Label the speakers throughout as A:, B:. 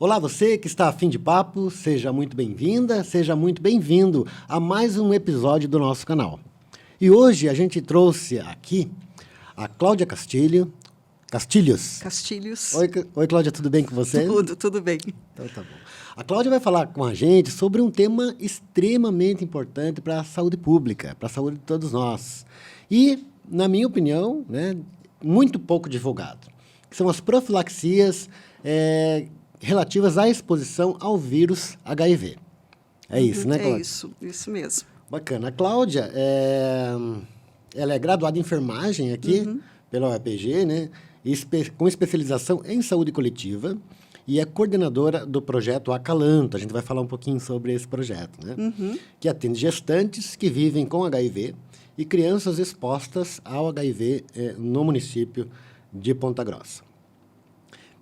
A: Olá, você que está a fim de papo, seja muito bem-vinda, seja muito bem-vindo a mais um episódio do nosso canal. E hoje a gente trouxe aqui a Cláudia Castilhos. Oi, Cláudia, tudo bem com você?
B: Tudo bem.
A: Então tá bom. A Cláudia vai falar com a gente sobre um tema extremamente importante para a saúde pública, para a saúde de todos nós. E, na minha opinião, né, muito pouco divulgado, que são as profilaxias relativas à exposição ao vírus HIV. É isso, né, Cláudia?
B: É isso mesmo.
A: Bacana. A Cláudia, ela é graduada em enfermagem aqui, pela UEPG, né? Com especialização em saúde coletiva e é coordenadora do projeto Acalanto. A gente vai falar um pouquinho sobre esse projeto, né? Que atende gestantes que vivem com HIV e crianças expostas ao HIV no município de Ponta Grossa.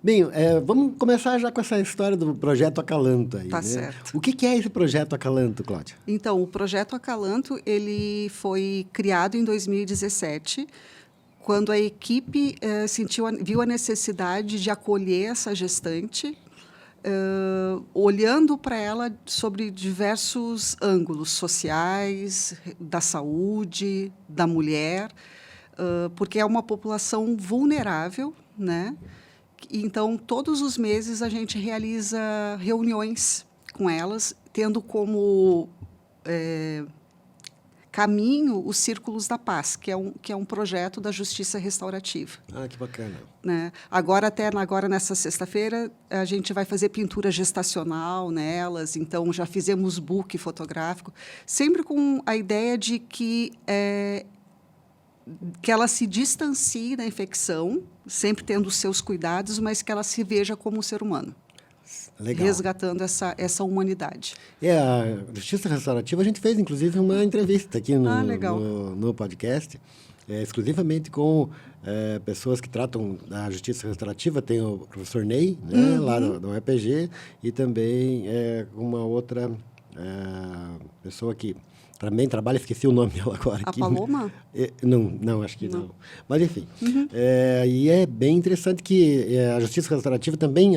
A: Bem, vamos começar já com essa história do projeto Acalanto aí,
B: Tá
A: né?
B: certo.
A: O que é esse projeto Acalanto, Cláudia?
B: Então, o projeto Acalanto, ele foi criado em 2017, quando a equipe viu a necessidade de acolher essa gestante, olhando para ela sobre diversos ângulos sociais, da saúde, da mulher, porque é uma população vulnerável, né? Então, todos os meses a gente realiza reuniões com elas, tendo como caminho os Círculos da Paz, que é um projeto da Justiça Restaurativa.
A: Ah, que bacana.
B: Né? Agora, nessa sexta-feira, a gente vai fazer pintura gestacional nelas, então já fizemos book fotográfico, sempre com a ideia de que ela se distancie da infecção, sempre tendo os seus cuidados, mas que ela se veja como um ser humano.
A: Legal.
B: Resgatando essa humanidade.
A: A Justiça Restaurativa, a gente fez, inclusive, uma entrevista aqui no podcast, exclusivamente com pessoas que tratam da Justiça Restaurativa. Tem o professor Ney, né, lá do UEPG, e também uma outra pessoa que também trabalha, esqueci o nome dela agora.
B: A Paloma?
A: Não, acho que não. Mas, enfim. E é bem interessante que a Justiça Restaurativa também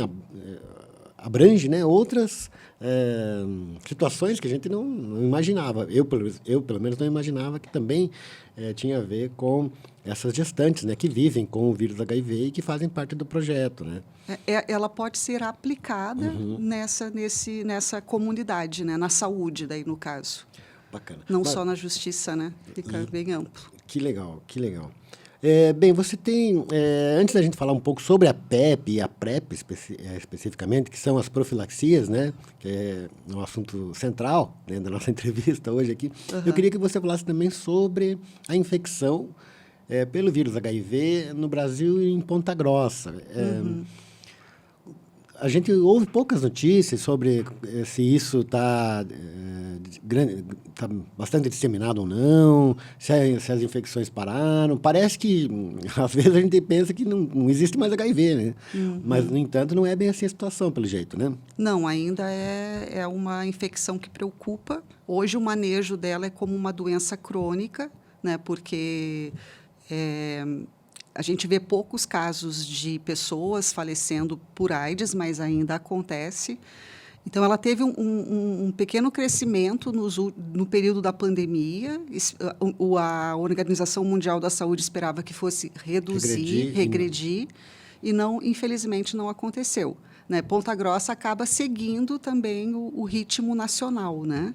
A: abrange, né, outras situações que a gente não imaginava. Eu, pelo menos, não imaginava que também tinha a ver com essas gestantes, né, que vivem com o vírus HIV e que fazem parte do projeto, né?
B: Ela pode ser aplicada nessa comunidade, né, na saúde, daí, no caso.
A: Bacana.
B: Não só na justiça, né? Fica bem amplo.
A: Que legal, que legal. Bem, você tem... antes da gente falar um pouco sobre a PEP e a PrEP, especificamente, que são as profilaxias, né? Que é um assunto central, né, da nossa entrevista hoje aqui. Eu queria que você falasse também sobre a infecção pelo vírus HIV no Brasil e em Ponta Grossa. A gente ouve poucas notícias sobre se isso está bastante disseminado ou não, se as infecções pararam. Parece que, às vezes, a gente pensa que não existe mais HIV, né? Mas, no entanto, não é bem assim a situação, pelo jeito, né?
B: Não, ainda é uma infecção que preocupa. Hoje, o manejo dela é como uma doença crônica, né? Porque a gente vê poucos casos de pessoas falecendo por AIDS, mas ainda acontece. Então, ela teve um pequeno crescimento no período da pandemia. A Organização Mundial da Saúde esperava que fosse regredir, e infelizmente não aconteceu. Né? Ponta Grossa acaba seguindo também o ritmo nacional, né?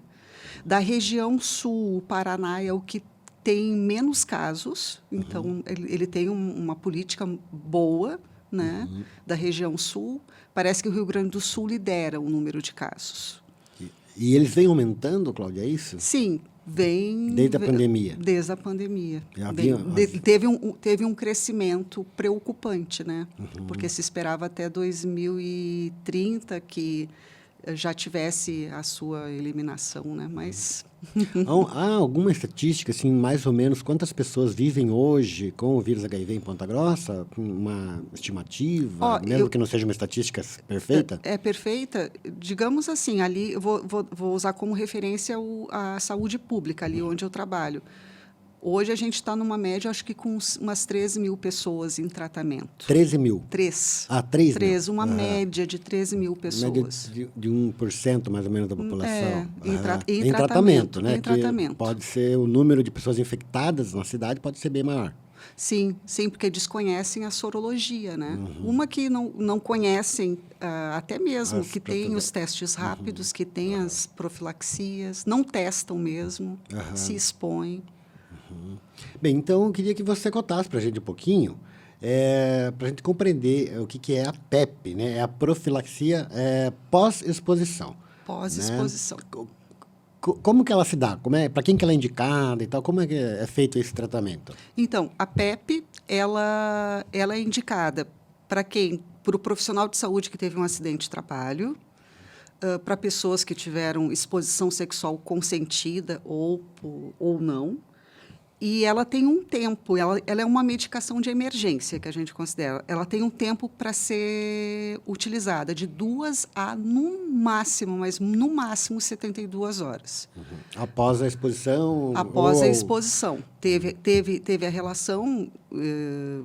B: Da região sul, o Paraná é o que tem menos casos, então ele tem uma política boa, né, da região sul. Parece que o Rio Grande do Sul lidera o número de casos.
A: E eles vêm aumentando, Cláudia, é isso?
B: Sim, vem...
A: Desde a pandemia?
B: Desde a pandemia. Teve um crescimento preocupante, né? Porque se esperava até 2030 que já tivesse a sua eliminação, né? Mas...
A: Há alguma estatística, assim, mais ou menos, quantas pessoas vivem hoje com o vírus HIV em Ponta Grossa? Uma estimativa, mesmo que não seja uma estatística perfeita?
B: É perfeita. Digamos assim, ali, vou usar como referência a saúde pública, ali onde eu trabalho. Hoje a gente está numa média, acho que com umas 13 mil pessoas em tratamento.
A: 13 mil?
B: 3.
A: Ah, 3 mil?
B: 3, uma média de 13 mil pessoas.
A: Média de 1% mais ou menos da população.
B: Em tratamento,
A: né?
B: Em tratamento.
A: Pode ser o número de pessoas infectadas na cidade pode ser bem maior.
B: Sim, porque desconhecem a sorologia, né? Uma que não conhecem, até mesmo, que tem os testes rápidos, que tem as profilaxias, não testam mesmo, se expõem.
A: Bem, então eu queria que você contasse para a gente um pouquinho, para a gente compreender o que é a PEP, né? É a profilaxia pós-exposição.
B: Pós-exposição.
A: Né? Como que ela se dá? Para quem que ela é indicada e tal? Como é que é feito esse tratamento?
B: Então, a PEP, ela é indicada para quem? Para o profissional de saúde que teve um acidente de trabalho, para pessoas que tiveram exposição sexual consentida ou não. E ela tem um tempo, ela é uma medicação de emergência, que a gente considera. Ela tem um tempo para ser utilizada, de 2 a, no máximo, mas no máximo 72 horas.
A: Após a exposição?
B: Após a exposição. Teve a relação,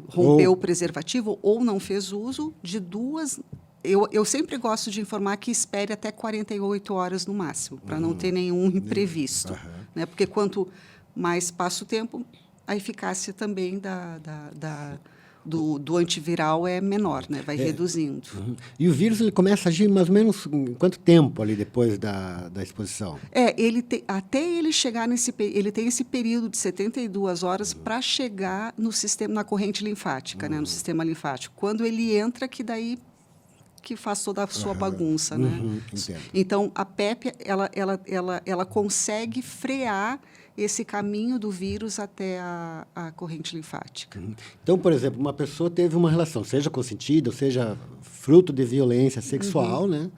B: rompeu o preservativo ou não fez uso, de 2... Eu sempre gosto de informar que espere até 48 horas no máximo, para não ter nenhum imprevisto. Né? Porque quanto mais passa o tempo, a eficácia também do antiviral é menor, né? Vai reduzindo.
A: E o vírus ele começa a agir mais ou menos em quanto tempo ali depois da exposição?
B: Até ele chegar ele tem esse período de 72 horas para chegar no sistema, na corrente linfática, né? No sistema linfático. Quando ele entra, que daí que faz toda a sua bagunça, né? Então, a PEP, ela consegue frear esse caminho do vírus até a corrente linfática.
A: Então, por exemplo, uma pessoa teve uma relação, seja consentida, ou seja fruto de violência sexual, né?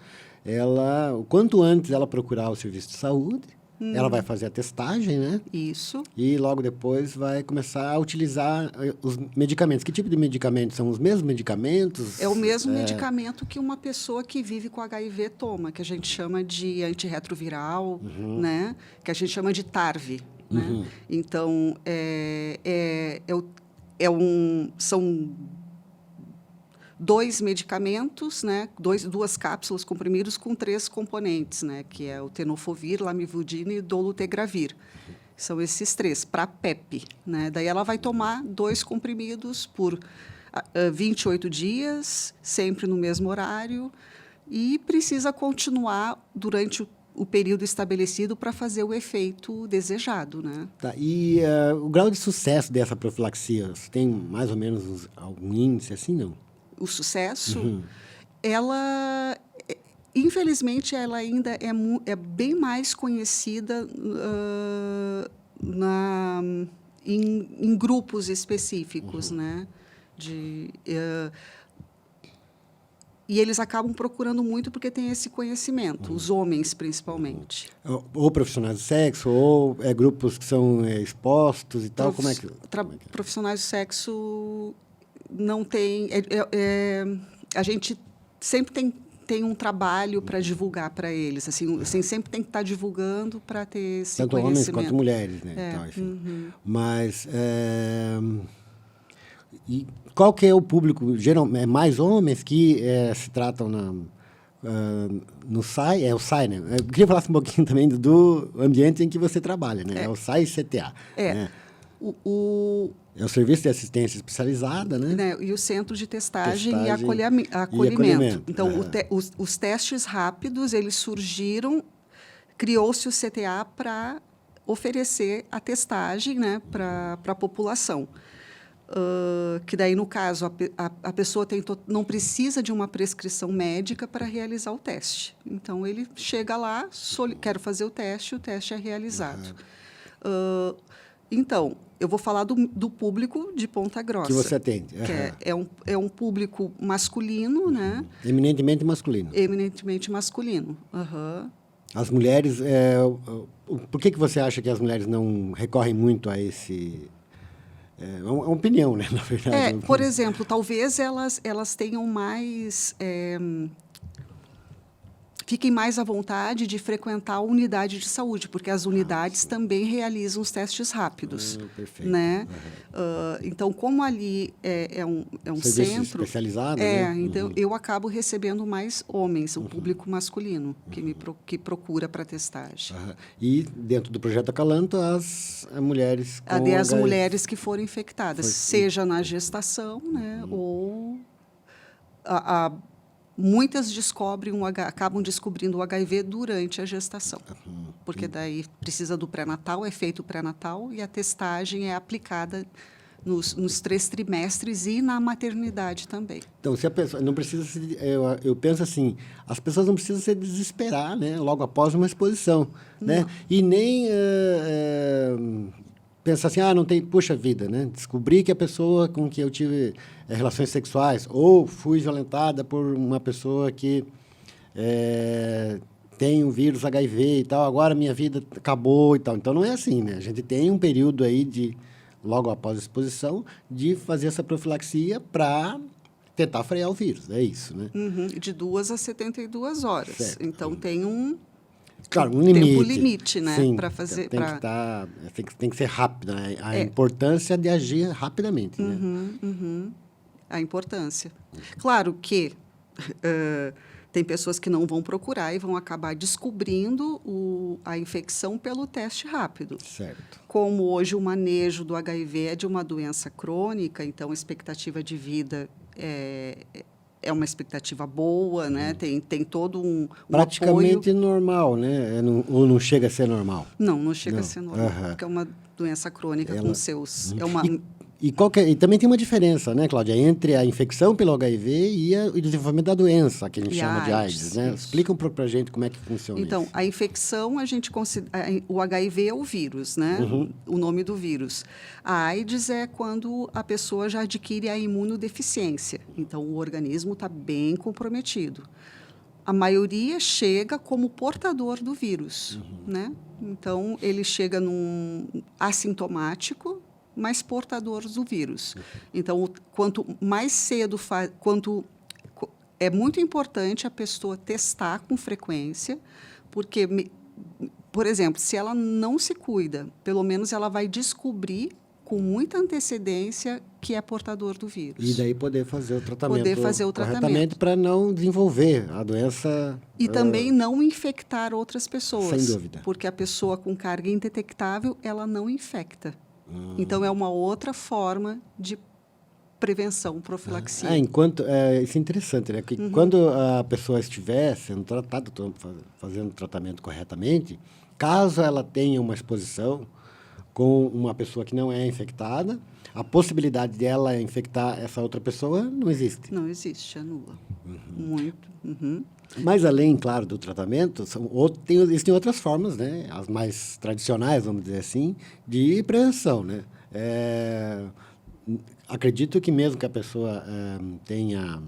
A: O quanto antes ela procurar o serviço de saúde, ela vai fazer a testagem, né?
B: Isso.
A: E logo depois vai começar a utilizar os medicamentos. Que tipo de medicamentos? São os mesmos medicamentos?
B: É o mesmo medicamento que uma pessoa que vive com HIV toma, que a gente chama de antirretroviral, né? Que a gente chama de TARV. Né? Então, são 2 medicamentos, né? Duas cápsulas comprimidos com 3 componentes, né? Que é o tenofovir, lamivudina e dolutegravir. São esses 3, para PEP. Né? Daí ela vai tomar 2 comprimidos por 28 dias, sempre no mesmo horário, e precisa continuar durante o período estabelecido para fazer o efeito desejado, né?
A: Tá. E o grau de sucesso dessa profilaxia, você tem mais ou menos algum índice assim, não?
B: O sucesso, ela, infelizmente, ela ainda é bem mais conhecida em grupos específicos, né? E eles acabam procurando muito porque tem esse conhecimento, os homens principalmente.
A: Ou profissionais de sexo, ou grupos que são expostos e tal, como é que...
B: Profissionais de sexo não tem... a gente sempre tem um trabalho para divulgar para eles, assim, sempre tem que estar divulgando para ter esse
A: tanto
B: conhecimento.
A: Tanto homens quanto mulheres, né? Então, enfim. Mas... E qual que é o público? É mais homens que se tratam no SAI? É o SAI, né? Eu queria falar um pouquinho também do ambiente em que você trabalha, né? É o SAI CTA. Né? É o Serviço de Assistência Especializada, né?
B: E o Centro de Testagem e Acolhimento. Então, os testes rápidos, eles surgiram, criou-se o CTA para oferecer a testagem, né, para a população. Que daí, no caso, a pessoa não precisa de uma prescrição médica para realizar o teste. Então, ele chega lá, quero fazer o teste é realizado. Então, eu vou falar do público de Ponta Grossa.
A: Que você atende.
B: Que é um público masculino, né?
A: Eminentemente masculino.
B: Eminentemente masculino.
A: As mulheres... por que você acha que as mulheres não recorrem muito a esse... É uma opinião, né, na verdade.
B: Por exemplo, talvez elas tenham mais... fiquem mais à vontade de frequentar a unidade de saúde, porque as unidades também realizam os testes rápidos.
A: Perfeito.
B: Né? Então, como ali é um
A: Serviço
B: centro...
A: especializado, né?
B: Então, eu acabo recebendo mais homens, o público masculino, que procura para testagem.
A: E, dentro do projeto Acalanto, as mulheres com
B: As
A: HIV.
B: mulheres que foram infectadas, seja na gestação, né, ou... muitas acabam descobrindo o HIV durante a gestação, porque daí precisa do pré-natal, é feito o pré-natal, e a testagem é aplicada nos 3 trimestres e na maternidade também.
A: Então, se a pessoa não precisa eu penso assim, as pessoas não precisam se desesperar, né, logo após uma exposição, né? E nem pensar assim, não tem, puxa vida, né? Descobri que a pessoa com que eu tive relações sexuais ou fui violentada por uma pessoa que tem o vírus HIV e tal, agora minha vida acabou e tal. Então, não é assim, né? A gente tem um período aí logo após a exposição, de fazer essa profilaxia para tentar frear o vírus, é isso, né?
B: De 2 a 72 horas.
A: Certo.
B: Então, tem um
A: limite.
B: tempo limite, né? Para fazer...
A: Tem que ser rápido, né? A importância de agir rapidamente, né?
B: A importância. Claro que tem pessoas que não vão procurar e vão acabar descobrindo a infecção pelo teste rápido.
A: Certo.
B: Como hoje o manejo do HIV é de uma doença crônica, então a expectativa de vida é uma expectativa boa, né? Tem todo um
A: praticamente
B: apoio.
A: Normal, né? Ou não chega a ser normal?
B: Não chega a ser normal, porque é uma doença crônica com seus...
A: E também tem uma diferença, né, Cláudia, entre a infecção pelo HIV e o desenvolvimento da doença, que a gente chama de AIDS, né? Explica para a gente como é que funciona
B: Então,
A: isso.
B: a infecção, a gente o HIV é o vírus, né? O nome do vírus. A AIDS é quando a pessoa já adquire a imunodeficiência. Então, o organismo está bem comprometido. A maioria chega como portador do vírus, né? Então, ele chega assintomático, mas portadores do vírus. Então, quanto mais cedo é muito importante a pessoa testar com frequência, porque, por exemplo, se ela não se cuida, pelo menos ela vai descobrir com muita antecedência que é portador do vírus.
A: E daí poder fazer o tratamento corretamente para não desenvolver a doença.
B: E também não infectar outras pessoas.
A: Sem dúvida.
B: Porque a pessoa com carga indetectável, ela não infecta. Então, é uma outra forma de prevenção, profilaxia.
A: Isso é interessante, né? Que quando a pessoa estiver sendo tratada, fazendo o tratamento corretamente, caso ela tenha uma exposição com uma pessoa que não é infectada, a possibilidade de ela infectar essa outra pessoa não existe.
B: Não existe, é nula. Muito.
A: Mas, além, claro, do tratamento, existem outras formas, né? As mais tradicionais, vamos dizer assim, de prevenção, né? Acredito que mesmo que a pessoa tenha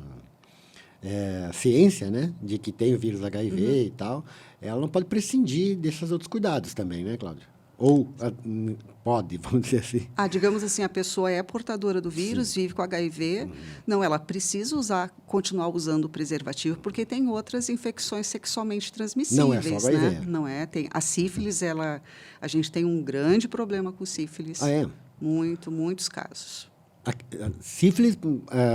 A: ciência, né? De que tem o vírus HIV e tal, ela não pode prescindir desses outros cuidados também, né, Cláudia? Ou pode, vamos dizer assim.
B: Digamos assim, a pessoa é portadora do vírus, vive com HIV. Não, ela precisa continuar usando o preservativo, porque tem outras infecções sexualmente transmissíveis.
A: Não é só HIV.
B: Né? Não é. A sífilis, a gente tem um grande problema com sífilis. Muitos casos.
A: A sífilis,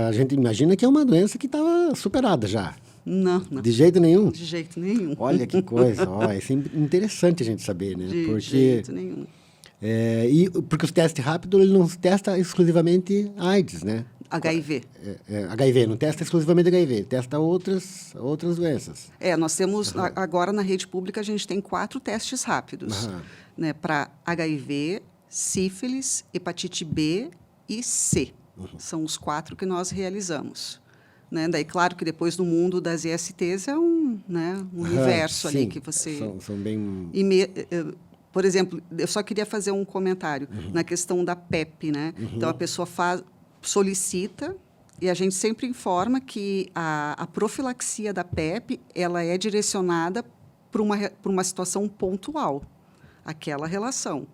A: a gente imagina que é uma doença que estava superada já.
B: Não.
A: De jeito nenhum?
B: De jeito nenhum.
A: Olha que coisa. Isso é interessante a gente saber, né?
B: De jeito nenhum.
A: Porque os testes rápidos, ele não testa exclusivamente AIDS, né?
B: HIV.
A: HIV, não testa exclusivamente HIV, testa outras doenças.
B: Nós temos, agora na rede pública, a gente tem 4 testes rápidos, né? Para HIV, sífilis, hepatite B e C. São os 4 que nós realizamos. Né? Daí, claro que depois no mundo das ISTs é um universo ali que você...
A: São bem...
B: Por exemplo, eu só queria fazer um comentário na questão da PEP, né? Então, a pessoa solicita e a gente sempre informa que a profilaxia da PEP ela é direcionada para uma situação pontual, aquela relação.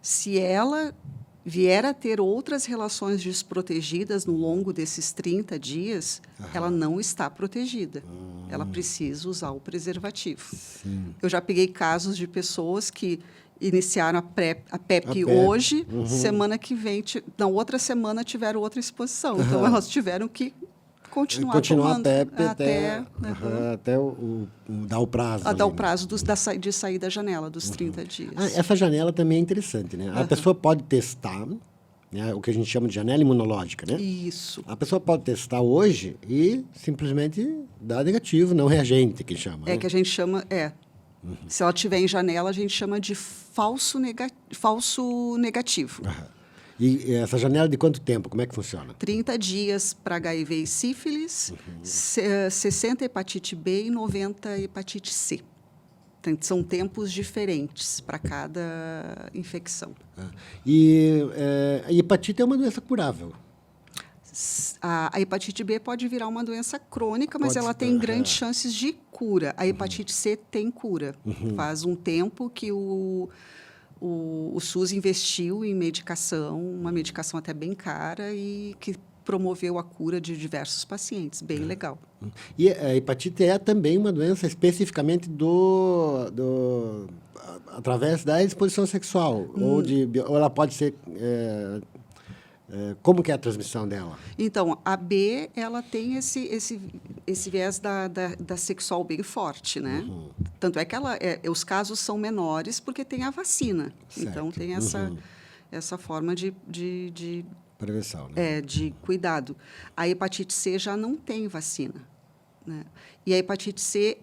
B: Se ela vier a ter outras relações desprotegidas no longo desses 30 dias, ela não está protegida. ela precisa usar o preservativo.
A: Sim.
B: Eu já peguei casos de pessoas que iniciaram a PEP
A: PEP.
B: hoje, semana que vem, na outra semana tiveram outra exposição. Então, elas tiveram que continuar tomando
A: a PEP até dar o prazo.
B: dar o
A: né?
B: prazo de sair da janela, dos 30 dias.
A: Essa janela também é interessante, né? A pessoa pode testar, né, o que a gente chama de janela imunológica, né?
B: Isso.
A: A pessoa pode testar hoje e simplesmente dar negativo, não reagente, que chama.
B: É
A: né?
B: que a gente chama, se ela tiver em janela, a gente chama de falso negativo.
A: E essa janela de quanto tempo? Como é que funciona?
B: 30 dias para HIV e sífilis, 60 hepatite B e 90 hepatite C. Então, são tempos diferentes para cada infecção.
A: E a hepatite é uma doença curável.
B: A hepatite B pode virar uma doença crônica, mas ela tem grandes chances de cura. A hepatite C tem cura. Faz um tempo que o SUS investiu em medicação, uma medicação até bem cara, e que promoveu a cura de diversos pacientes. Bem legal.
A: E a hepatite é também uma doença especificamente através da exposição sexual. Ou ela pode ser... como que é a transmissão dela?
B: Então, a B, ela tem esse viés da sexual bem forte, né? Tanto é que os casos são menores porque tem a vacina.
A: Certo.
B: Então, tem essa forma de
A: Prevenção, né?
B: de cuidado. A hepatite C já não tem vacina, né? E a hepatite C,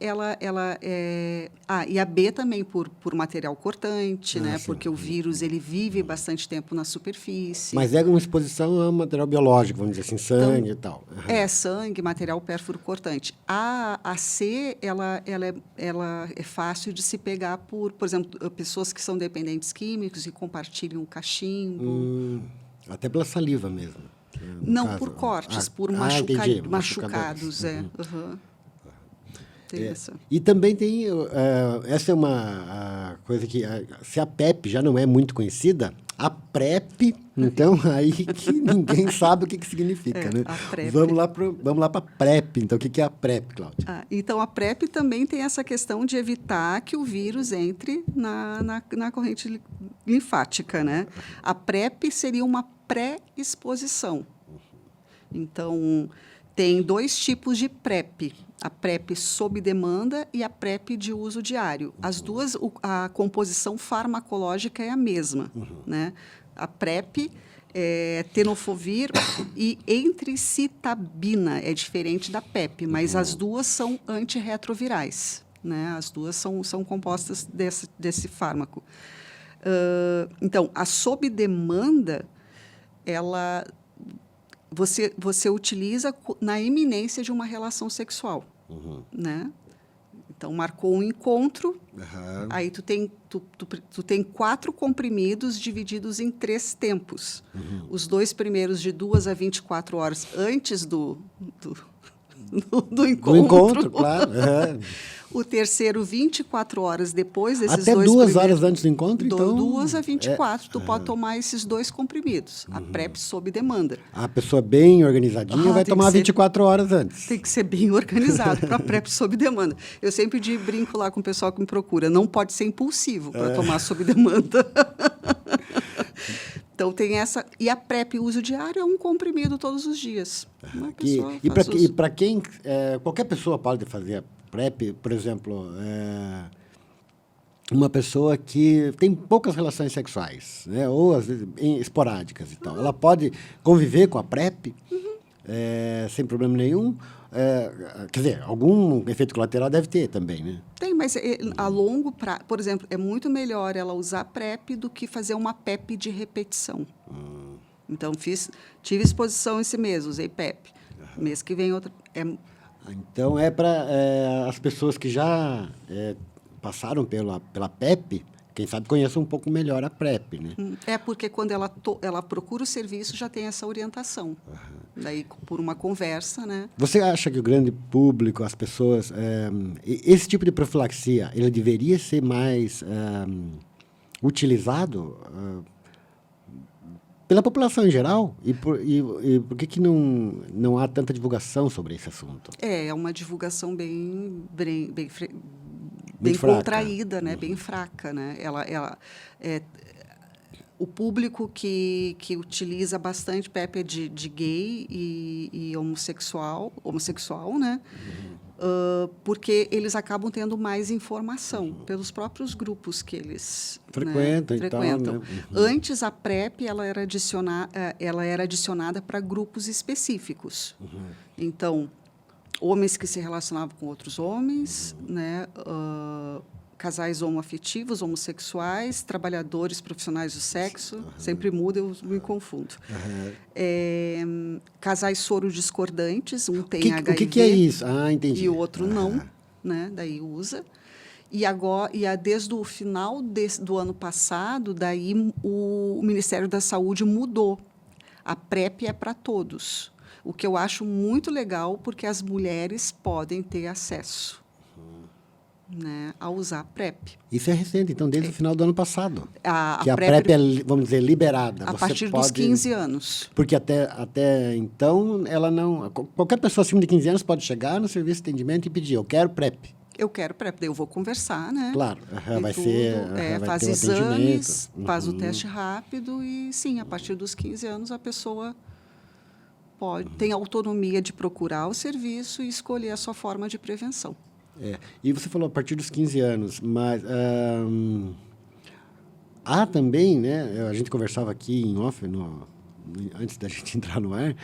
B: e a B também por material cortante, né?
A: Sim.
B: Porque o vírus, ele vive bastante tempo na superfície.
A: Mas é uma exposição a material biológico, vamos dizer assim, sangue e tal.
B: Sangue, material pérfuro cortante. A C, ela é fácil de se pegar por exemplo, pessoas que são dependentes químicos e compartilham cachimbo.
A: Até pela saliva mesmo.
B: Não por cortes, por
A: entendi.
B: machucados. Tem essa.
A: E também tem... essa é uma coisa que... se a PEP já não é muito conhecida, a PrEP, então, aí que ninguém sabe o que significa, né?
B: A PrEP.
A: Vamos lá para a PrEP. Então, o que é a PrEP, Cláudia?
B: Então, a PrEP também tem essa questão de evitar que o vírus entre na corrente linfática, né? A PrEP seria uma pré-exposição. Então, tem 2 tipos de PrEP. A PrEP sob demanda e a PrEP de uso diário. As duas, a composição farmacológica é a mesma, né? A PrEP é tenofovir e entricitabina, é diferente da PEP, mas as duas são antirretrovirais, né? As duas são compostas desse fármaco. Então, a sob demanda, você utiliza na iminência de uma relação sexual, né? Então, marcou um encontro, aí tu tem 4 comprimidos divididos em 3 tempos. Os 2 primeiros de 2 a 24 horas antes do encontro.
A: Do encontro, claro.
B: O terceiro, 24 horas depois desses
A: Até 2 horas antes do encontro, então...
B: 2 a 24, tu pode tomar esses 2 comprimidos. A PrEP sob demanda.
A: A pessoa bem organizadinha vai tomar 24 horas antes.
B: Tem que ser bem organizado para a PrEP sob demanda. Eu sempre brinco lá com o pessoal que me procura. Não pode ser impulsivo para tomar sob demanda. Então, tem essa... E a PrEP uso diário é um comprimido todos os dias.
A: E para quem... qualquer pessoa pode fazer a PrEP, por exemplo, uma pessoa que tem poucas relações sexuais, né? Ou às vezes esporádicas e tal. Ela pode conviver com a PrEP sem problema nenhum. Quer dizer, algum efeito colateral deve ter também, né?
B: Tem, mas a longo prazo, por exemplo, é muito melhor ela usar PrEP do que fazer uma PEP de repetição. Então, tive exposição esse mês, usei PEP. Mês que vem outra...
A: Então, é para as pessoas que já passaram pela PEP, quem sabe conheçam um pouco melhor a PrEP, né?
B: Porque quando ela procura o serviço, já tem essa orientação. Daí, por uma conversa, né?
A: Você acha que o grande público, as pessoas... esse tipo de profilaxia, ele deveria ser mais utilizado pela população em geral? E por que não há tanta divulgação sobre esse assunto?
B: É uma divulgação bem
A: Muito fraca.
B: contraída, né? Bem fraca, né? O público que utiliza bastante PrEP é de gay e homossexual, né? Porque eles acabam tendo mais informação pelos próprios grupos que eles
A: frequentam.
B: Né, frequentam.
A: Né?
B: Antes, a PrEP ela era adicionada para grupos específicos. Então, homens que se relacionavam com outros homens, né? Casais homoafetivos, homossexuais, trabalhadores profissionais do sexo, sempre muda, eu me confundo. Casais sorodiscordantes, um tem HIV.
A: O que é isso? Entendi.
B: E o outro não, né? Daí usa. E agora, desde o final do ano passado, daí o Ministério da Saúde mudou. A PrEP é para todos. O que eu acho muito legal, porque as mulheres podem ter acesso. Né, a usar a PrEP.
A: Isso é recente, então, desde o final do ano passado. Que a
B: PrEP
A: é, vamos dizer, liberada.
B: A partir dos 15 anos.
A: Porque até então, ela não... Qualquer pessoa acima de 15 anos pode chegar no serviço de atendimento e pedir, eu quero PrEP.
B: Eu quero PrEP, daí eu vou conversar, né?
A: Claro, vai
B: tudo,
A: ser...
B: faz exames, faz o teste rápido e, sim, a partir dos 15 anos, a pessoa tem autonomia de procurar o serviço e escolher a sua forma de prevenção.
A: E você falou a partir dos 15 anos, mas há também, né, a gente conversava aqui em off, antes da gente entrar no ar,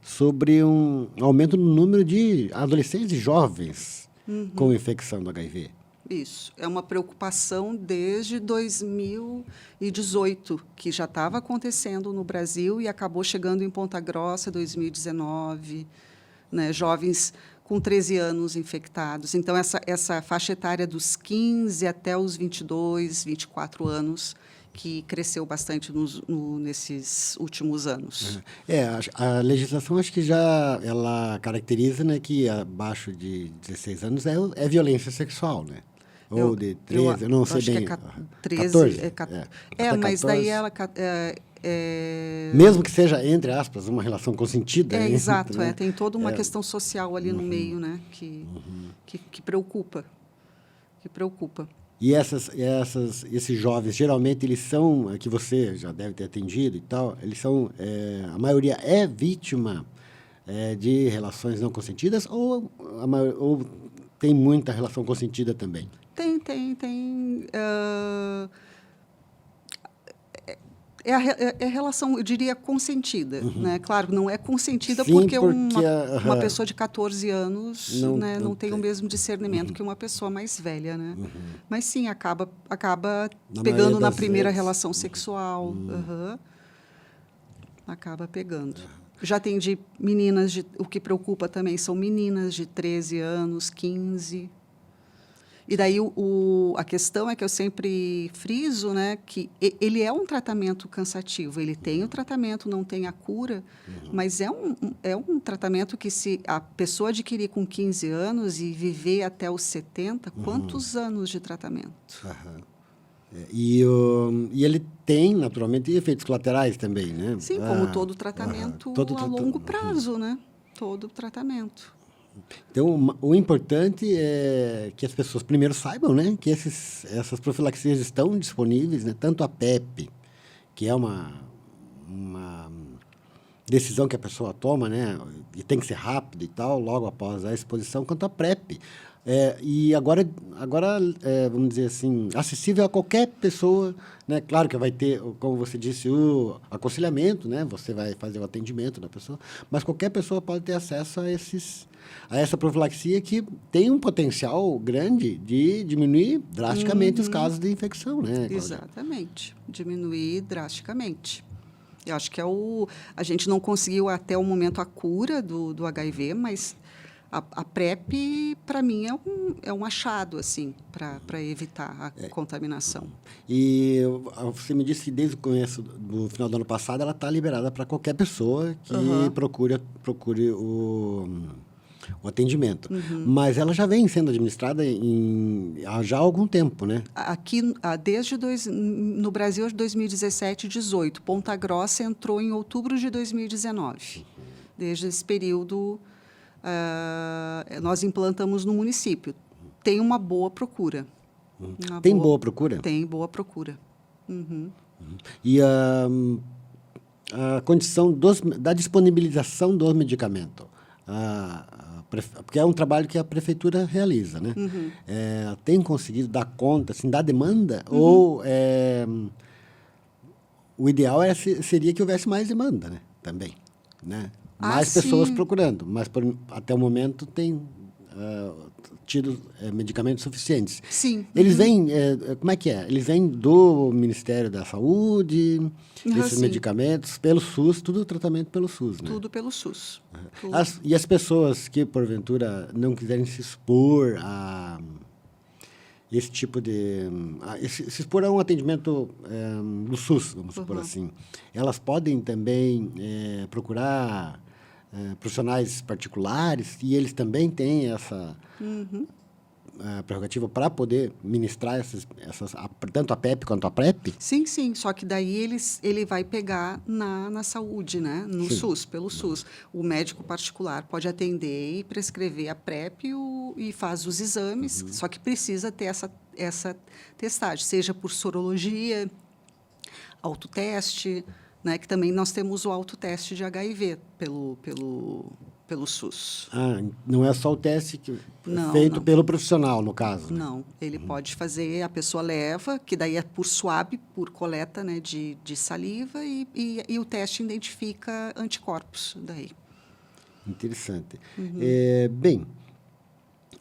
A: sobre um aumento no número de adolescentes e jovens com infecção do HIV.
B: Isso. É uma preocupação desde 2018, que já estava acontecendo no Brasil e acabou chegando em Ponta Grossa, 2019, né, jovens com 13 anos infectados. Então, essa faixa etária dos 15 até os 22, 24 anos, que cresceu bastante nesses últimos anos.
A: A legislação, acho que ela caracteriza, né, que abaixo de 16 anos é violência sexual, né? Ou de 13, eu não sei bem.
B: Que é 13,
A: 14?
B: Mas
A: 14.
B: daí ela...
A: Mesmo que seja, entre aspas, uma relação consentida.
B: Exato, né? Tem toda uma questão social ali no meio, né? Que preocupa. Que preocupa.
A: E esses jovens, geralmente, eles são, que você já deve ter atendido e tal, eles são, a maioria é vítima de relações não consentidas ou tem muita relação consentida também?
B: Tem. É a relação, eu diria, consentida. Né? Claro, não é consentida. Sim, porque uma pessoa de 14 anos não tem o mesmo discernimento que uma pessoa mais velha. Né? Mas, sim, acaba pegando na primeira relação sexual. Acaba pegando. Já atendi meninas, o que preocupa também são meninas de 13 anos, 15. E daí a questão é que eu sempre friso, né, que ele é um tratamento cansativo. Ele tem o tratamento, não tem a cura, mas é um tratamento que, se a pessoa adquirir com 15 anos e viver até os 70, quantos anos de tratamento?
A: E ele tem, naturalmente, efeitos colaterais também, né?
B: Sim, como todo tratamento a longo prazo, né? Todo tratamento.
A: Então, o importante é que as pessoas primeiro saibam, né, que essas profilaxias estão disponíveis, né, tanto a PEP, que é uma decisão que a pessoa toma, né, e tem que ser rápido e tal, logo após a exposição, quanto a PrEP. E agora vamos dizer assim, acessível a qualquer pessoa, né? Claro que vai ter, como você disse, o aconselhamento, né? Você vai fazer o atendimento da pessoa, mas qualquer pessoa pode ter acesso a essa profilaxia que tem um potencial grande de diminuir drasticamente os casos de infecção, né, Cláudia?
B: Exatamente, diminuir drasticamente. Eu acho que a gente não conseguiu até o momento a cura do HIV, mas a PrEP, para mim, é um achado, assim, para evitar a contaminação.
A: E você me disse que desde o começo, do final do ano passado, ela está liberada para qualquer pessoa que procure o atendimento. Mas ela já vem sendo administrada já há algum tempo, né?
B: Aqui, no Brasil, de 2017 e 2018. Ponta Grossa entrou em outubro de 2019. Desde esse período, nós implantamos no município. Tem uma boa procura.
A: Tem boa procura?
B: Tem boa procura.
A: E a condição da disponibilização do medicamento, porque é um trabalho que a prefeitura realiza, né? Tem conseguido dar conta assim, da demanda ou o ideal seria que houvesse mais demanda, né? Também, né? Mais pessoas procurando, mas até o momento tem tido medicamentos suficientes.
B: Sim.
A: Eles vêm, como é que é? Eles vêm do Ministério da Saúde, esses medicamentos, pelo SUS, tudo tratamento pelo SUS, né?
B: Tudo pelo SUS.
A: E as pessoas que, porventura, não quiserem se expor a esse tipo de... se expor a um atendimento do SUS, vamos supor assim, elas podem também procurar profissionais particulares e eles também têm essa prerrogativa para poder ministrar tanto a PEP quanto a PrEP?
B: Sim, sim. Só que daí ele vai pegar na saúde, né? No SUS, pelo SUS. O médico particular pode atender e prescrever a PrEP e faz os exames, só que precisa ter essa testagem, seja por sorologia, autoteste, né? Que também nós temos o autoteste de HIV pelo SUS.
A: Não é só o teste feito pelo profissional, no caso? Né?
B: Não, ele pode fazer, a pessoa leva, que daí é por swab, por coleta, né, de saliva, e o teste identifica anticorpos daí.
A: Interessante. Bem,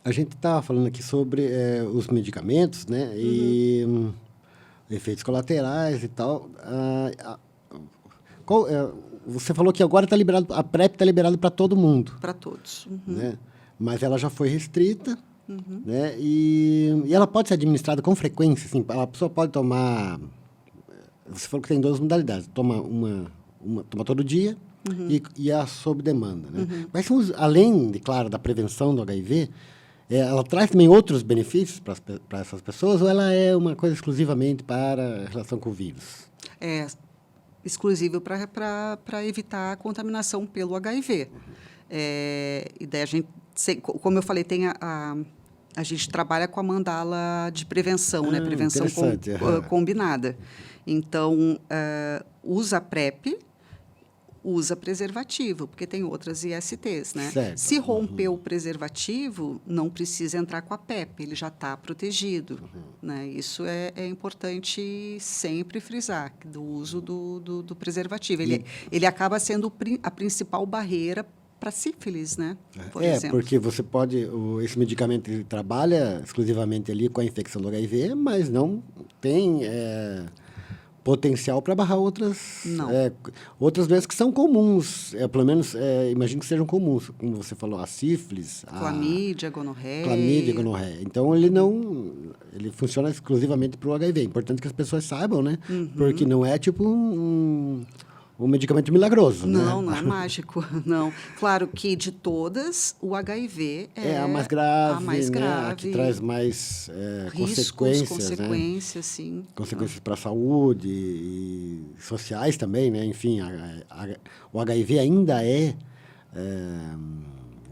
A: a gente estava falando aqui sobre os medicamentos, né, e efeitos colaterais e tal. Você falou que agora está liberado, a PrEP está liberada para todo mundo.
B: Para todos.
A: Né? Mas ela já foi restrita, né? E ela pode ser administrada com frequência, assim, a pessoa pode tomar... Você falou que tem 2 modalidades, toma todo dia e a sob demanda, né? Mas além, claro, da prevenção do HIV, ela traz também outros benefícios para essas pessoas ou ela é uma coisa exclusivamente para a relação com o vírus?
B: Exclusivo para evitar a contaminação pelo HIV. E daí a gente, como eu falei, tem a gente trabalha com a mandala de prevenção, né? Prevenção combinada. Então, usa PrEP, usa preservativo, porque tem outras ISTs, né?
A: Certo.
B: Se romper o preservativo, não precisa entrar com a PEP, ele já está protegido. Né? Isso é importante sempre frisar, do uso do preservativo. Ele acaba sendo a principal barreira para sífilis, né? Por exemplo.
A: Porque você pode... esse medicamento ele trabalha exclusivamente ali com a infecção do HIV, mas não tem... potencial para barrar outras doenças que são comuns, pelo menos imagino que sejam comuns, como você falou, a sífilis,
B: clamídia, gonorreia.
A: Então ele funciona exclusivamente para o HIV. É importante que as pessoas saibam, né? Porque não é tipo um medicamento milagroso,
B: não,
A: né?
B: Não é mágico, não. Claro que de todas, o HIV
A: é a mais grave,
B: né?
A: A que traz mais
B: riscos, consequências,
A: né?
B: sim.
A: Consequências para a saúde e sociais também, né? Enfim, o HIV ainda é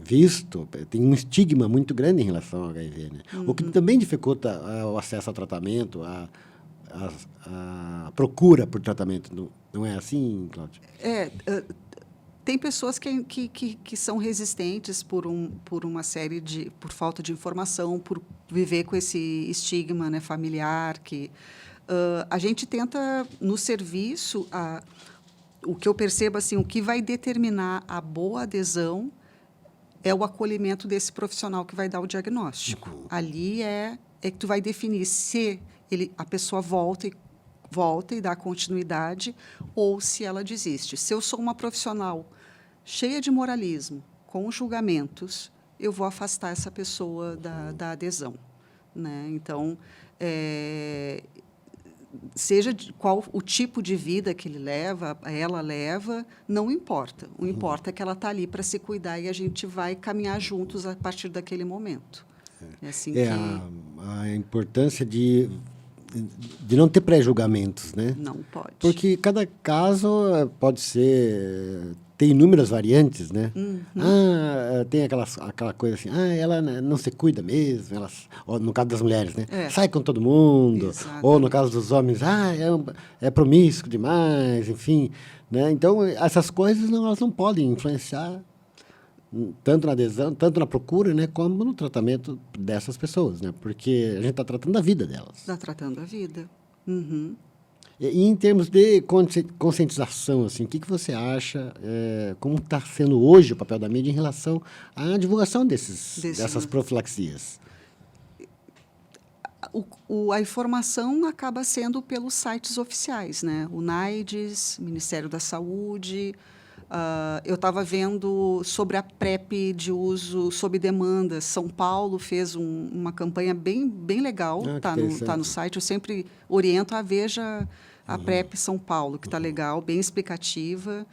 A: visto, tem um estigma muito grande em relação ao HIV, né? O que também dificulta o acesso ao tratamento, a procura por tratamento. Não é assim, Cláudia?
B: Tem pessoas que são resistentes por uma série por falta de informação, por viver com esse estigma, né, familiar. A gente tenta, no serviço, o que eu percebo, assim, o que vai determinar a boa adesão é o acolhimento desse profissional que vai dar o diagnóstico. Ali é que tu vai definir se a pessoa volta e dá continuidade ou se ela desiste. Se eu sou uma profissional cheia de moralismo, com julgamentos, eu vou afastar essa pessoa da adesão. Né? Então, seja qual o tipo de vida que ela leva, não importa. O importa é que ela está ali para se cuidar e a gente vai caminhar juntos a partir daquele momento. É assim que...
A: A importância de não ter pré-julgamentos, né?
B: Não pode.
A: Porque cada caso pode ser... Tem inúmeras variantes, né? Tem aquela coisa assim, ela não se cuida mesmo, ou no caso das mulheres, né? Sai com todo mundo.
B: Exatamente.
A: Ou no caso dos homens, é promíscuo demais, enfim. Né? Então, essas coisas elas não podem influenciar tanto na adesão, tanto na procura, né, como no tratamento dessas pessoas, né? Porque a gente está tratando da vida delas.
B: Está tratando a vida. Uhum.
A: E em termos de conscientização, assim, o que você acha, como está sendo hoje o papel da mídia em relação à divulgação dessas profilaxias?
B: A informação acaba sendo pelos sites oficiais, né? O NAIDS, Ministério da Saúde. Eu estava vendo sobre a PrEP de uso sob demanda. São Paulo fez uma campanha bem legal, tá no site. Eu sempre oriento veja a PrEP São Paulo, que está legal, bem explicativa.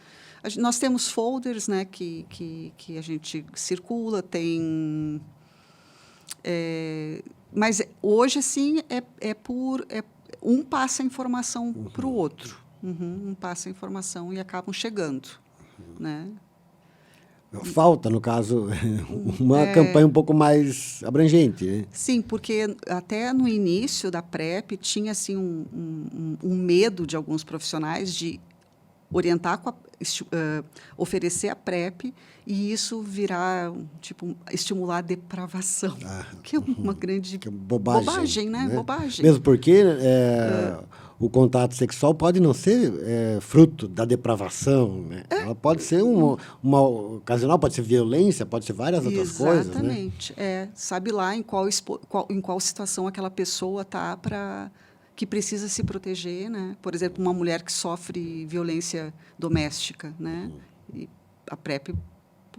B: Nós temos folders, né, que a gente circula, tem... mas hoje, assim, um passa a informação para o outro. Um passa a informação e acabam chegando. Né?
A: Falta, no caso, uma campanha um pouco mais abrangente. Né?
B: Sim, porque até no início da PrEP tinha assim, um medo de alguns profissionais de orientar, oferecer a PrEP e isso virar, estimular a depravação, que é uma grande bobagem, né? Bobagem.
A: Mesmo porque o contato sexual pode não ser fruto da depravação, né? Ela pode ser uma ocasional, pode ser violência, pode ser várias outras coisas.
B: Exatamente. Né? Sabe lá em qual situação aquela pessoa está que precisa se proteger, né? Por exemplo, uma mulher que sofre violência doméstica, né? E a PrEP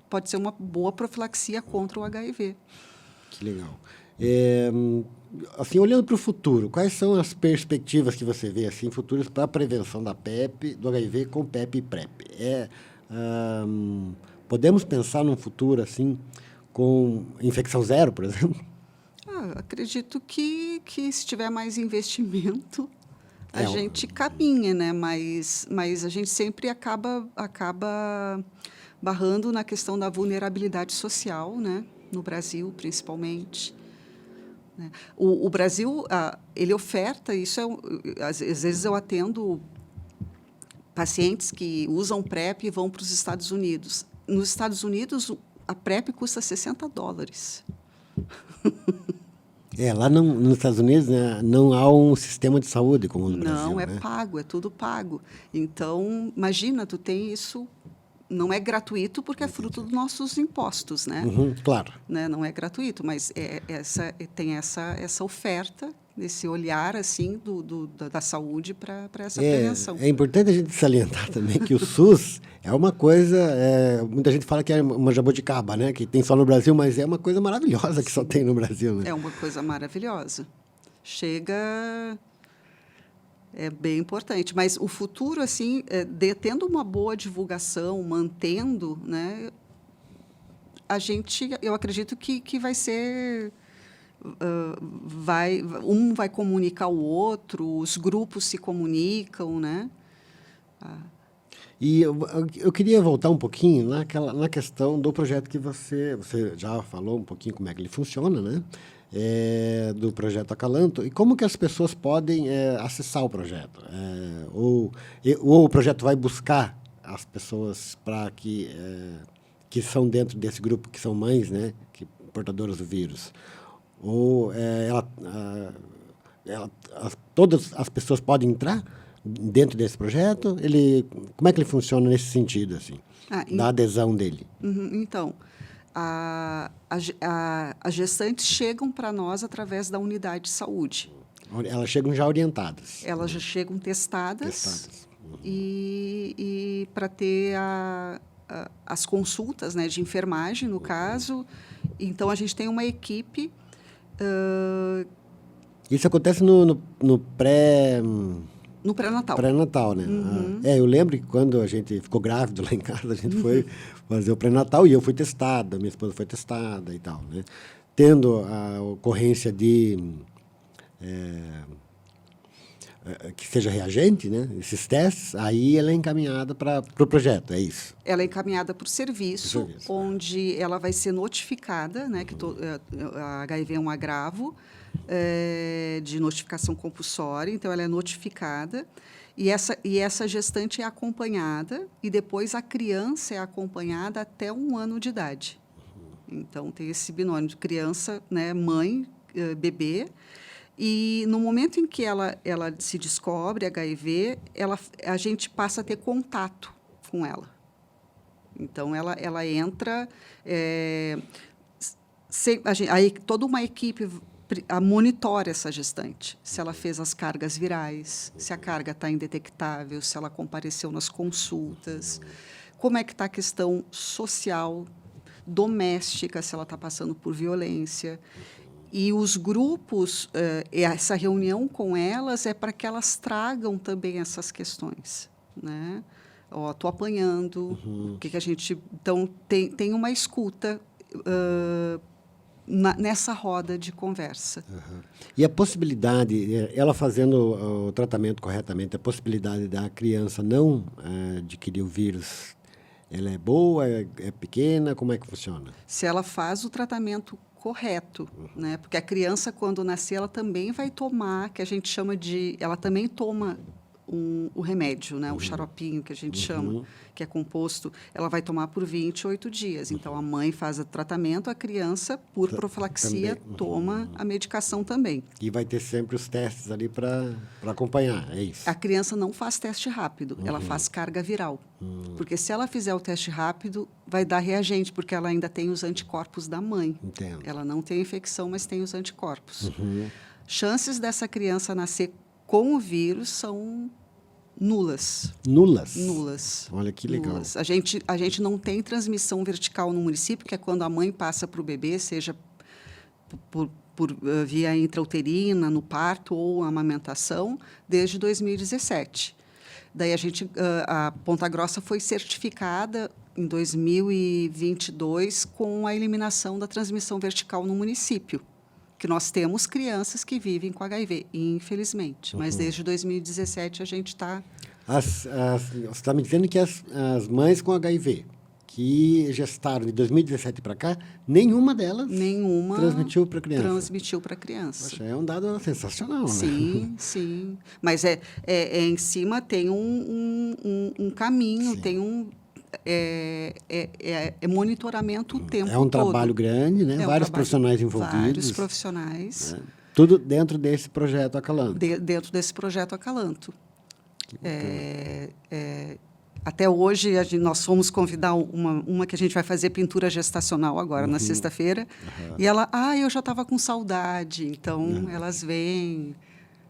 B: pode ser uma boa profilaxia contra o HIV.
A: Que legal. Assim, olhando para o futuro, quais são as perspectivas que você vê assim futuras para a prevenção da PEP, do HIV com PEP e PrEP? Podemos pensar num futuro assim com infecção zero, por exemplo?
B: Acredito que se tiver mais investimento, a gente caminha, né? Mas a gente sempre acaba barrando na questão da vulnerabilidade social, né? No Brasil, principalmente. Né? O Brasil, ele oferta, às vezes eu atendo pacientes que usam PrEP e vão para os Estados Unidos. Nos Estados Unidos, a PrEP custa $60.
A: Lá nos Estados Unidos, né, não há um sistema de saúde como no Brasil.
B: Não,
A: né?
B: pago, é tudo pago. Então, imagina, tu tem isso, não é gratuito porque é fruto dos nossos impostos, né?
A: Claro.
B: Né? Não é gratuito, mas tem essa oferta, esse olhar assim da saúde para essa prevenção.
A: É importante a gente salientar também que o SUS é uma coisa, muita gente fala que é uma jabuticaba, né? Que tem só no Brasil, mas é uma coisa maravilhosa que só tem no Brasil. Né?
B: É uma coisa maravilhosa. É bem importante, mas o futuro, assim, tendo uma boa divulgação, mantendo, né? Eu acredito que vai ser... um vai comunicar o outro, os grupos se comunicam, né?
A: E eu queria voltar um pouquinho na questão do projeto que você já falou um pouquinho como é que ele funciona, né? Do projeto Acalanto, e como que as pessoas podem acessar o projeto? Ou o projeto vai buscar as pessoas para que são dentro desse grupo, que são mães, né? Portadoras do vírus? Ou todas as pessoas podem entrar dentro desse projeto? Como é que ele funciona nesse sentido, assim, da adesão dele?
B: Então, as gestantes chegam para nós através da unidade de saúde.
A: Elas chegam já orientadas.
B: Elas já chegam testadas. E para ter as consultas, né, de enfermagem, no caso. Então, a gente tem uma equipe...
A: Isso acontece no
B: No pré-natal.
A: pré-natal, né? Eu lembro que quando a gente ficou grávido lá em casa, a gente foi fazer o pré-natal e eu fui testada, minha esposa foi testada e tal, né? Tendo a ocorrência de que seja reagente, né? Esses testes, aí ela é encaminhada para o projeto, é isso.
B: Ela é encaminhada para o serviço, onde ela vai ser notificada, né, que a HIV é um agravo de notificação compulsória, então ela é notificada e essa gestante é acompanhada e depois a criança é acompanhada até 1 ano de idade. Então tem esse binômio de criança, né, mãe, bebê. E no momento em que ela se descobre HIV, a gente passa a ter contato com ela. Então, ela entra... aí toda uma equipe monitora essa gestante. Se ela fez as cargas virais, se a carga está indetectável, se ela compareceu nas consultas, como é que está a questão social, doméstica, se ela está passando por violência. E os grupos, essa reunião com elas é para que elas tragam também essas questões, né? Estou apanhando, o que a gente... Então, tem uma escuta nessa roda de conversa.
A: E a possibilidade, ela fazendo o tratamento corretamente, a possibilidade da criança não adquirir o vírus, ela é boa, é pequena, como é que funciona?
B: Se ela faz o tratamento correto, né? Porque a criança, quando nascer, ela também vai tomar, que a gente chama de... Ela também toma o remédio, né? O xaropinho, que a gente chama, que é composto, ela vai tomar por 28 dias. Então, a mãe faz o tratamento, a criança, por profilaxia, toma a medicação também.
A: E vai ter sempre os testes ali para acompanhar, é isso?
B: A criança não faz teste rápido, ela faz carga viral. Porque se ela fizer o teste rápido, vai dar reagente, porque ela ainda tem os anticorpos da mãe.
A: Entendo.
B: Ela não tem infecção, mas tem os anticorpos. Chances dessa criança nascer com o vírus são nulas.
A: Nulas?
B: Nulas.
A: Olha que legal.
B: Nulas. A gente não tem transmissão vertical no município, que é quando a mãe passa para o bebê, seja por via intrauterina, no parto ou amamentação, desde 2017. Daí a Ponta Grossa foi certificada em 2022 com a eliminação da transmissão vertical no município, que nós temos crianças que vivem com HIV, infelizmente. Mas desde 2017 a gente está...
A: Você está me dizendo que as mães com HIV que gestaram de 2017 para cá, nenhuma delas transmitiu para a criança.
B: Transmitiu para a criança.
A: Poxa, é um dado sensacional,
B: sim, né? Sim. Mas em cima tem um caminho, tem monitoramento o tempo todo.
A: É um trabalho grande, né? Vários profissionais envolvidos.
B: Vários profissionais.
A: Tudo dentro desse projeto Acalanto.
B: Dentro desse projeto Acalanto. Até hoje, nós fomos convidar uma que a gente vai fazer pintura gestacional agora, na sexta-feira. E ela, eu já estava com saudade. Então, elas vêm.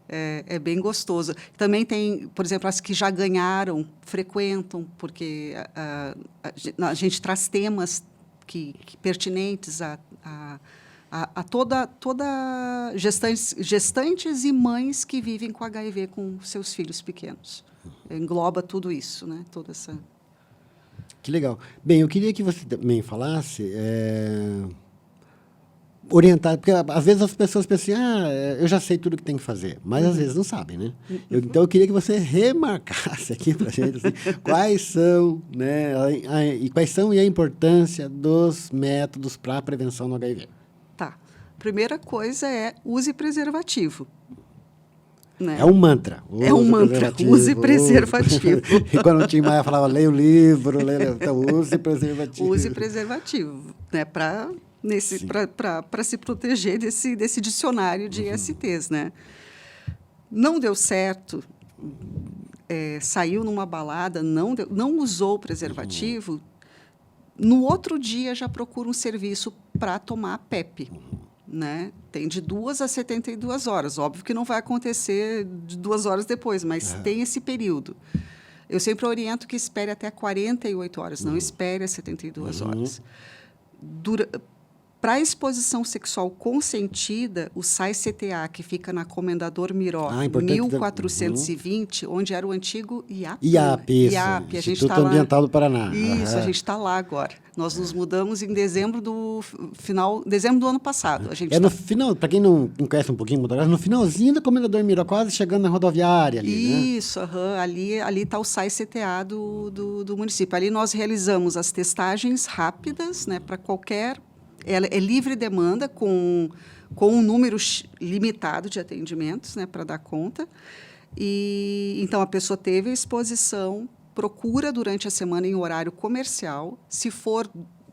B: É bem gostoso. Também tem, por exemplo, as que já ganharam, frequentam, porque a gente traz temas pertinentes a toda gestantes e mães que vivem com HIV com seus filhos pequenos. Engloba tudo isso, né? Toda essa...
A: Que legal. Bem, eu queria que você também falasse, orientar, porque às vezes as pessoas pensam assim, eu já sei tudo que tem que fazer, mas às vezes não sabem, né? Então eu queria que você remarcasse aqui para a gente assim, quais são, né, e a importância dos métodos para a prevenção do HIV.
B: Tá. Primeira coisa é use preservativo. Né?
A: É um mantra.
B: Use preservativo.
A: E quando o Tim Maia falava, leia o livro, então use preservativo.
B: Use preservativo, né? Para se proteger desse dicionário de ISTs, né? Não deu certo, saiu numa balada, não usou o preservativo, no outro dia já procura um serviço para tomar a PEP. Né? Tem de 2 a 72 horas. Óbvio que não vai acontecer de 2 horas depois, mas tem esse período. Eu sempre oriento que espere até 48 horas, não espere as 72 horas. Para exposição sexual consentida, o SAI-CTA, que fica na Comendador Miró, 1420, onde era o antigo IAP.
A: IAP,
B: a gente
A: Instituto
B: tá lá.
A: Ambiental do Paraná.
B: Isso, a gente está lá agora. Nós nos mudamos em dezembro do ano passado. A gente
A: no final, para quem não conhece um pouquinho Motorola, no finalzinho da Comendador Miró, quase chegando na rodoviária ali, né?
B: Isso, ali está o SAI-CTA do município. Ali nós realizamos as testagens rápidas, né, para qualquer... Ela é livre demanda, com um número limitado de atendimentos, né, para dar conta. E, então, a pessoa teve a exposição, procura durante a semana em horário comercial. Se for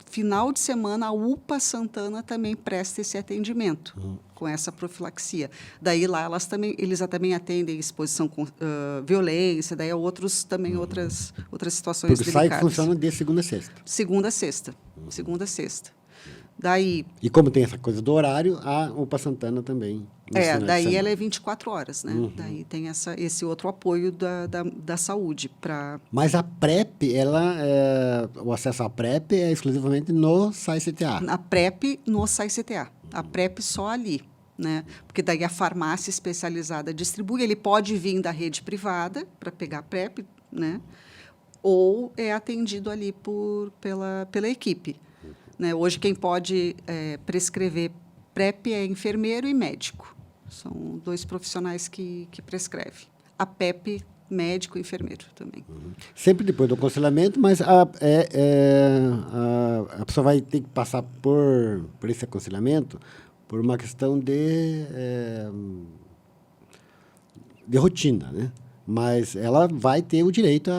B: final de semana, a UPA Santana também presta esse atendimento com essa profilaxia. Daí lá eles também atendem exposição com violência, daí outras situações
A: Porque
B: delicadas.
A: sai que funciona de segunda a sexta.
B: Segunda a sexta. Daí,
A: e como tem essa coisa do horário, a UPA Santana também.
B: Daí ela é 24 horas, né? Daí tem esse outro apoio da saúde para...
A: Mas a PrEP, o acesso à PrEP é exclusivamente no SAI-CTA?
B: A PrEP no SAI-CTA. A PrEP só ali, né? Porque daí a farmácia especializada distribui, ele pode vir da rede privada para pegar a PrEP, né? Ou é atendido ali pela equipe. Né? Hoje, quem pode prescrever PrEP é enfermeiro e médico. São 2 profissionais que prescrevem. A PEP, médico e enfermeiro também.
A: Sempre depois do aconselhamento, mas a pessoa vai ter que passar por esse aconselhamento por uma questão de rotina, né? Mas ela vai ter o direito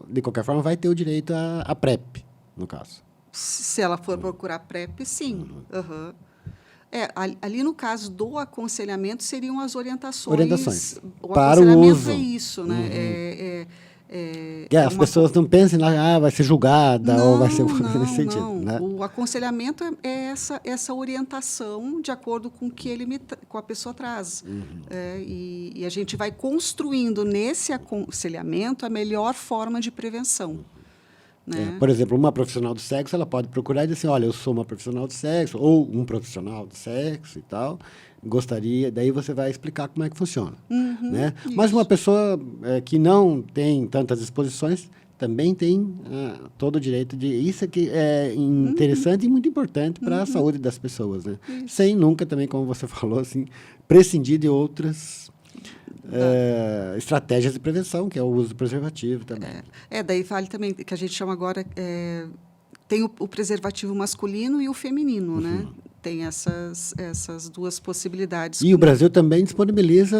A: de qualquer forma, vai ter o direito à PrEP, no caso.
B: Se ela for procurar PrEP, sim. Ali no caso do aconselhamento seriam as orientações. O
A: para o uso.
B: É isso, né?
A: As pessoas não pensem lá, vai ser julgada ou vai ser nesse sentido.
B: Não.
A: Né?
B: O aconselhamento é essa orientação de acordo com o que com a pessoa traz. E a gente vai construindo nesse aconselhamento a melhor forma de prevenção. Né?
A: Por exemplo, uma profissional do sexo, ela pode procurar e dizer assim, olha, eu sou uma profissional do sexo, ou um profissional do sexo e tal, gostaria, daí você vai explicar como é que funciona. Né? Mas uma pessoa que não tem tantas exposições, também tem todo o direito de... Isso aqui é interessante e muito importante para a saúde das pessoas, né? Sem nunca também, como você falou, assim, prescindir de outras... estratégias de prevenção, que é o uso do preservativo também.
B: Daí vale também, que a gente chama agora, tem o preservativo masculino e o feminino, né? Tem essas 2 possibilidades.
A: E o Brasil também disponibiliza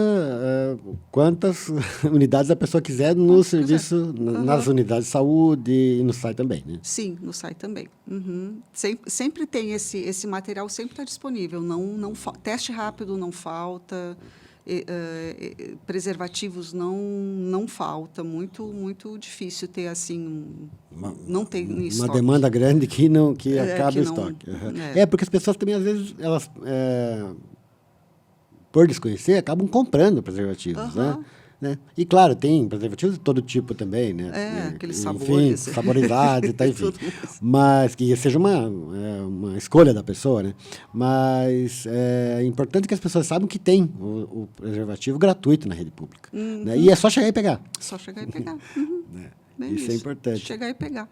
A: quantas unidades a pessoa quiser no serviço, nas unidades de saúde e no SAI também, né?
B: Sim, no SAI também. Sempre tem esse material, sempre está disponível. Teste rápido não falta. Preservativos não falta, muito difícil ter assim não tem estoque.
A: Uma demanda grande que acaba o estoque. Porque as pessoas também às vezes elas por desconhecer acabam comprando preservativos, né? E claro, tem preservativos de todo tipo também, né?
B: Aqueles
A: sabores. Enfim, saborizados e tal, enfim. Mas que seja uma escolha da pessoa, né? Mas é importante que as pessoas saibam que tem o preservativo gratuito na rede pública. Né? E é só chegar e pegar.
B: Só chegar e pegar.
A: Isso é importante.
B: Chegar e pegar.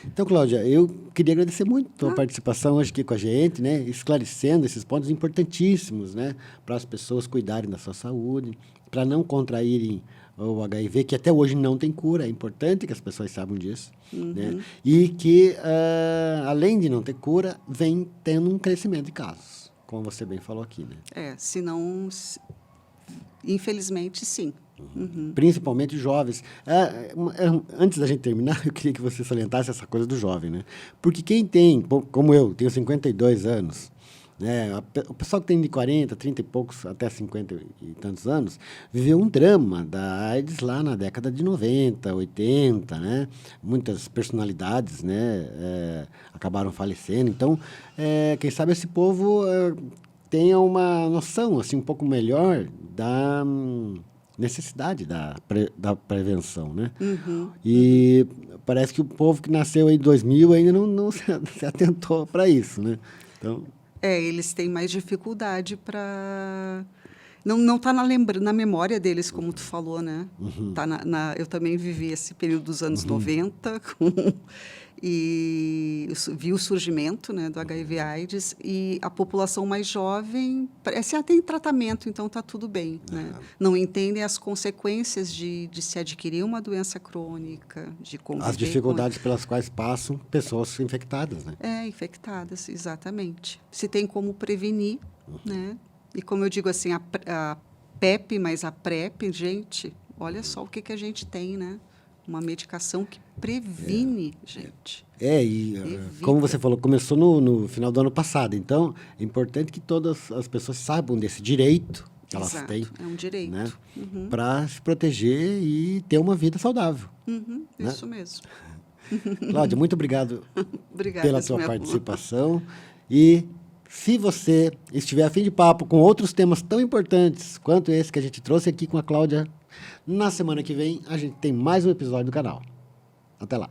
A: Então, Cláudia, eu queria agradecer muito a tua participação hoje aqui com a gente, né? Esclarecendo esses pontos importantíssimos, né? Para as pessoas cuidarem da sua saúde, para não contraírem o HIV, que até hoje não tem cura. É importante que as pessoas saibam disso. Né? E que, além de não ter cura, vem tendo um crescimento de casos, como você bem falou aqui. Né?
B: Se não... Infelizmente, sim.
A: Principalmente jovens. Antes da gente terminar, eu queria que você salientasse essa coisa do jovem, né? Porque quem tem, como eu, tenho 52 anos, né? O pessoal que tem de 40, 30 e poucos, até 50 e tantos anos, viveu um drama da AIDS lá na década de 90, 80, né? Muitas personalidades, né? Acabaram falecendo. Então, quem sabe esse povo tenha uma noção assim, um pouco melhor necessidade da prevenção, né? E parece que o povo que nasceu em 2000 ainda não se atentou para isso, né? Então,
B: eles têm mais dificuldade para... Não está na memória deles, como tu falou, né? Tá eu também vivi esse período dos anos 90 e vi o surgimento, né, do HIV/AIDS, e a população mais jovem parece tem tratamento, então está tudo bem, né? Não entendem as consequências de se adquirir uma doença crônica, de conviver
A: as dificuldades pelas quais passam pessoas infectadas, né?
B: Infectadas, exatamente. Se tem como prevenir, né? E como eu digo assim, a PEP, mas a PrEP, gente, olha só o que a gente tem, né? Uma medicação que previne, gente.
A: Como você falou, começou no final do ano passado. Então, é importante que todas as pessoas saibam desse direito que elas têm.
B: É um direito.
A: Né? Para se proteger e ter uma vida saudável.
B: Né? Isso mesmo.
A: Cláudia, muito obrigado pela tua participação. E se você estiver a fim de papo com outros temas tão importantes quanto esse que a gente trouxe aqui com a Cláudia, na semana que vem a gente tem mais um episódio do canal. Até lá.